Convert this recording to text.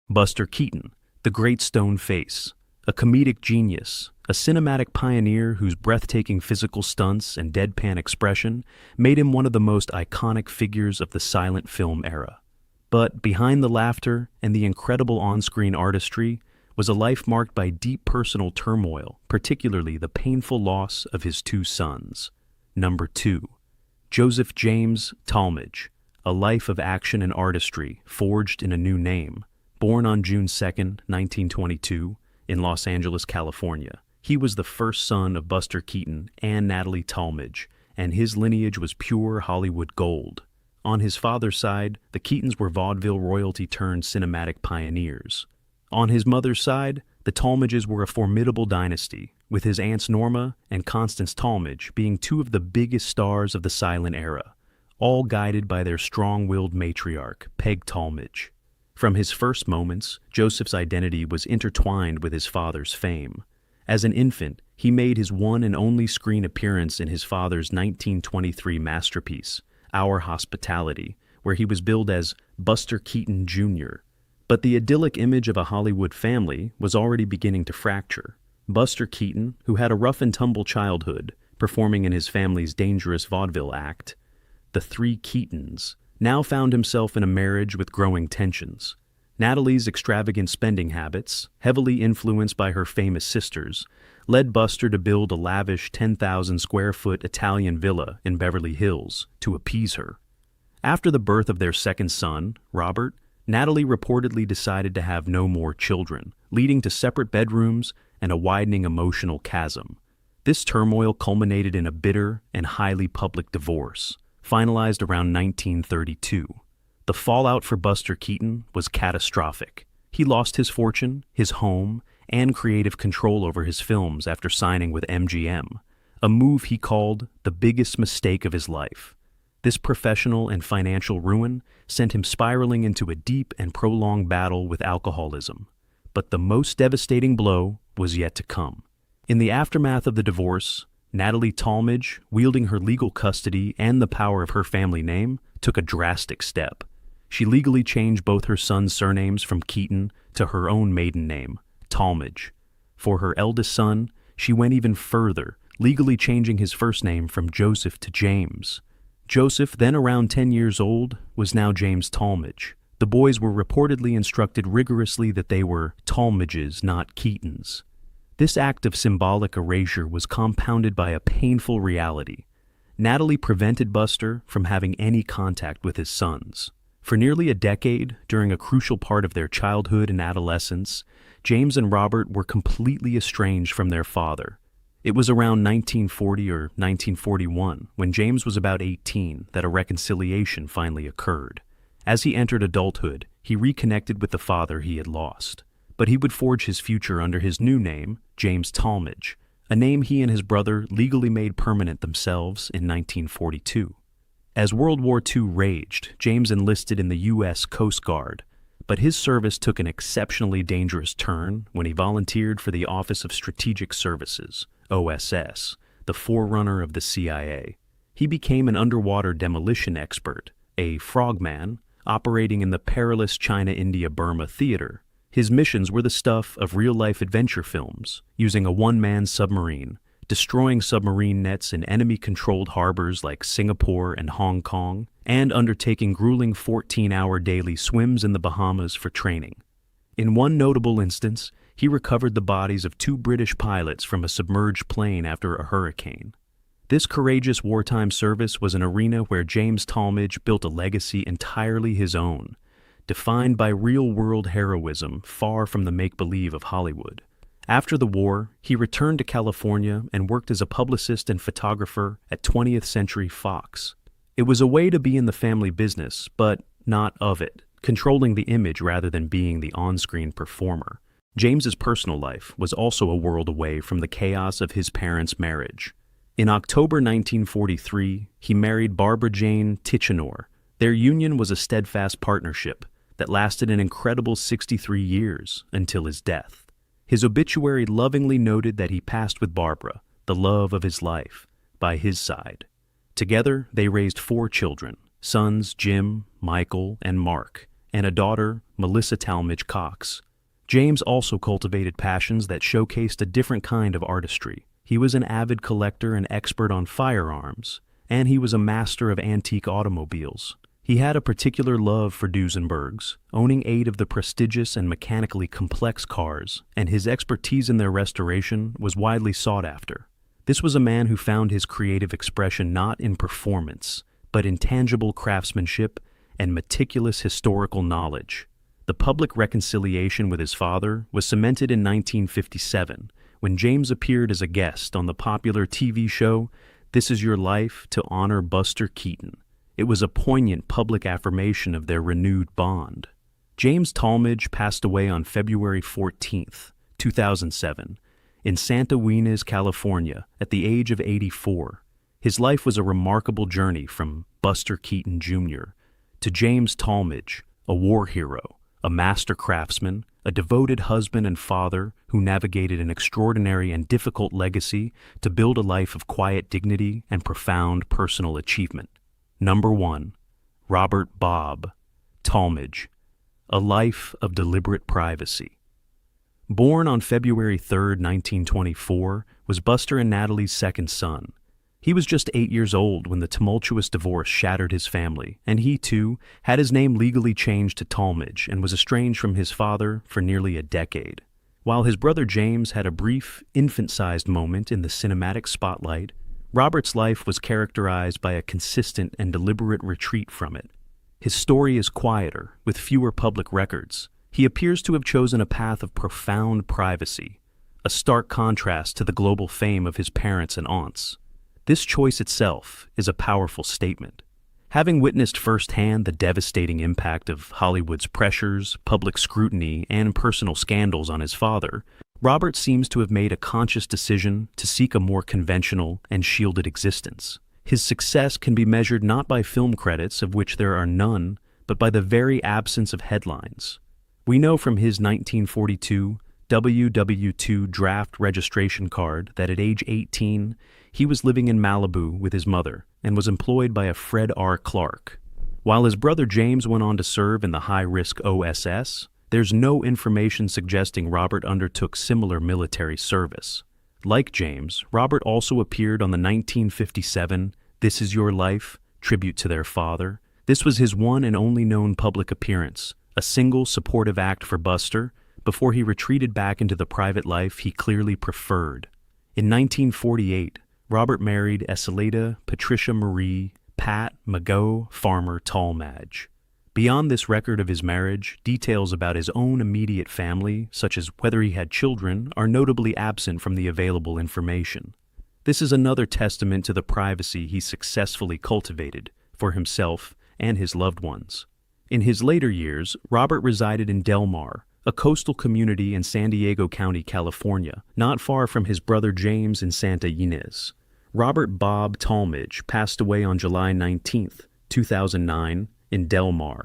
Buster Keaton, the Great Stone Face, a comedic genius, a cinematic pioneer whose breathtaking physical stunts and deadpan expression made him one of the most iconic figures of the silent film era. But behind the laughter and the incredible on-screen artistry was a life marked by deep personal turmoil, particularly the painful loss of his two sons. Number 2. Joseph James Talmadge, a life of action and artistry forged in a new name. Born on June 2, 1922, in Los Angeles, California, he was the first son of Buster Keaton and Natalie Talmadge, and his lineage was pure Hollywood gold. On his father's side, the Keatons were vaudeville royalty-turned-cinematic pioneers. On his mother's side, the Talmadges were a formidable dynasty, with his aunts Norma and Constance Talmadge being two of the biggest stars of the silent era, all guided by their strong-willed matriarch, Peg Talmadge. From his first moments, Joseph's identity was intertwined with his father's fame. As an infant, he made his one and only screen appearance in his father's 1923 masterpiece, Our Hospitality, where he was billed as Buster Keaton Jr. But the idyllic image of a Hollywood family was already beginning to fracture. Buster Keaton, who had a rough-and-tumble childhood, performing in his family's dangerous vaudeville act, The Three Keatons, now found himself in a marriage with growing tensions. Natalie's extravagant spending habits, heavily influenced by her famous sisters, led Buster to build a lavish 10,000-square-foot Italian villa in Beverly Hills to appease her. After the birth of their second son, Robert, Natalie reportedly decided to have no more children, leading to separate bedrooms and a widening emotional chasm. This turmoil culminated in a bitter and highly public divorce, finalized around 1932. The fallout for Buster Keaton was catastrophic. He lost his fortune, his home, and creative control over his films after signing with MGM, a move he called the biggest mistake of his life. This professional and financial ruin sent him spiraling into a deep and prolonged battle with alcoholism. But the most devastating blow was yet to come. In the aftermath of the divorce, Natalie Talmadge, wielding her legal custody and the power of her family name, took a drastic step. She legally changed both her sons' surnames from Keaton to her own maiden name, Talmadge. For her eldest son, she went even further, legally changing his first name from Joseph to James. Joseph, then around 10 years old, was now James Talmadge. The boys were reportedly instructed rigorously that they were Talmadges, not Keatons. This act of symbolic erasure was compounded by a painful reality. Natalie prevented Buster from having any contact with his sons. For nearly a decade, during a crucial part of their childhood and adolescence, James and Robert were completely estranged from their father. It was around 1940 or 1941, when James was about 18, that a reconciliation finally occurred. As he entered adulthood, he reconnected with the father he had lost. But he would forge his future under his new name, James Talmadge, a name he and his brother legally made permanent themselves in 1942. As World War II raged, James enlisted in the U.S. Coast Guard, but his service took an exceptionally dangerous turn when he volunteered for the Office of Strategic Services, OSS, the forerunner of the CIA. He became an underwater demolition expert, a frogman, operating in the perilous China-India-Burma theater. His missions were the stuff of real-life adventure films, using a one-man submarine, destroying submarine nets in enemy-controlled harbors like Singapore and Hong Kong, and undertaking grueling 14-hour daily swims in the Bahamas for training. In one notable instance, he recovered the bodies of 2 British pilots from a submerged plane after a hurricane. This courageous wartime service was an arena where James Talmadge built a legacy entirely his own, defined by real-world heroism far from the make-believe of Hollywood. After the war, he returned to California and worked as a publicist and photographer at 20th Century Fox. It was a way to be in the family business, but not of it, controlling the image rather than being the on-screen performer. James's personal life was also a world away from the chaos of his parents' marriage. In October 1943, he married Barbara Jane Tichenor. Their union was a steadfast partnership that lasted an incredible 63 years until his death. His obituary lovingly noted that he passed with Barbara, the love of his life, by his side. Together, they raised 4 children, sons Jim, Michael, and Mark, and a daughter, Melissa Talmadge Cox. James also cultivated passions that showcased a different kind of artistry. He was an avid collector and expert on firearms, and he was a master of antique automobiles. He had a particular love for Duesenbergs, owning 8 of the prestigious and mechanically complex cars, and his expertise in their restoration was widely sought after. This was a man who found his creative expression not in performance, but in tangible craftsmanship and meticulous historical knowledge. The public reconciliation with his father was cemented in 1957, when James appeared as a guest on the popular TV show This Is Your Life to honor Buster Keaton. It was a poignant public affirmation of their renewed bond. James Talmadge passed away on February 14, 2007, in Santa Ynez, California, at the age of 84. His life was a remarkable journey from Buster Keaton Jr. to James Talmadge, a war hero, a master craftsman, a devoted husband and father who navigated an extraordinary and difficult legacy to build a life of quiet dignity and profound personal achievement. Number 1. Robert Bob Talmadge, A Life of Deliberate Privacy. Born on February 3, 1924, was Buster and Natalie's second son. He was just 8 years old when the tumultuous divorce shattered his family, and he, too, had his name legally changed to Talmadge and was estranged from his father for nearly a decade. While his brother James had a brief, infant-sized moment in the cinematic spotlight, Robert's life was characterized by a consistent and deliberate retreat from it. His story is quieter, with fewer public records. He appears to have chosen a path of profound privacy, a stark contrast to the global fame of his parents and aunts. This choice itself is a powerful statement. Having witnessed firsthand the devastating impact of Hollywood's pressures, public scrutiny, and personal scandals on his father, Robert seems to have made a conscious decision to seek a more conventional and shielded existence. His success can be measured not by film credits, of which there are none, but by the very absence of headlines. We know from his 1942 WW2 draft registration card that at age 18, he was living in Malibu with his mother and was employed by a Fred R. Clark. While his brother James went on to serve in the high-risk OSS, there's no information suggesting Robert undertook similar military service. Like James, Robert also appeared on the 1957 This Is Your Life tribute to their father. This was his one and only known public appearance, a single supportive act for Buster, before he retreated back into the private life he clearly preferred. In 1948, Robert married Eseleda Patricia Marie Pat Mago Farmer Talmadge. Beyond this record of his marriage, details about his own immediate family, such as whether he had children, are notably absent from the available information. This is another testament to the privacy he successfully cultivated for himself and his loved ones. In his later years, Robert resided in Del Mar, a coastal community in San Diego County, California, not far from his brother James in Santa Ynez. Robert Bob Talmadge passed away on July 19, 2009, in Del Mar,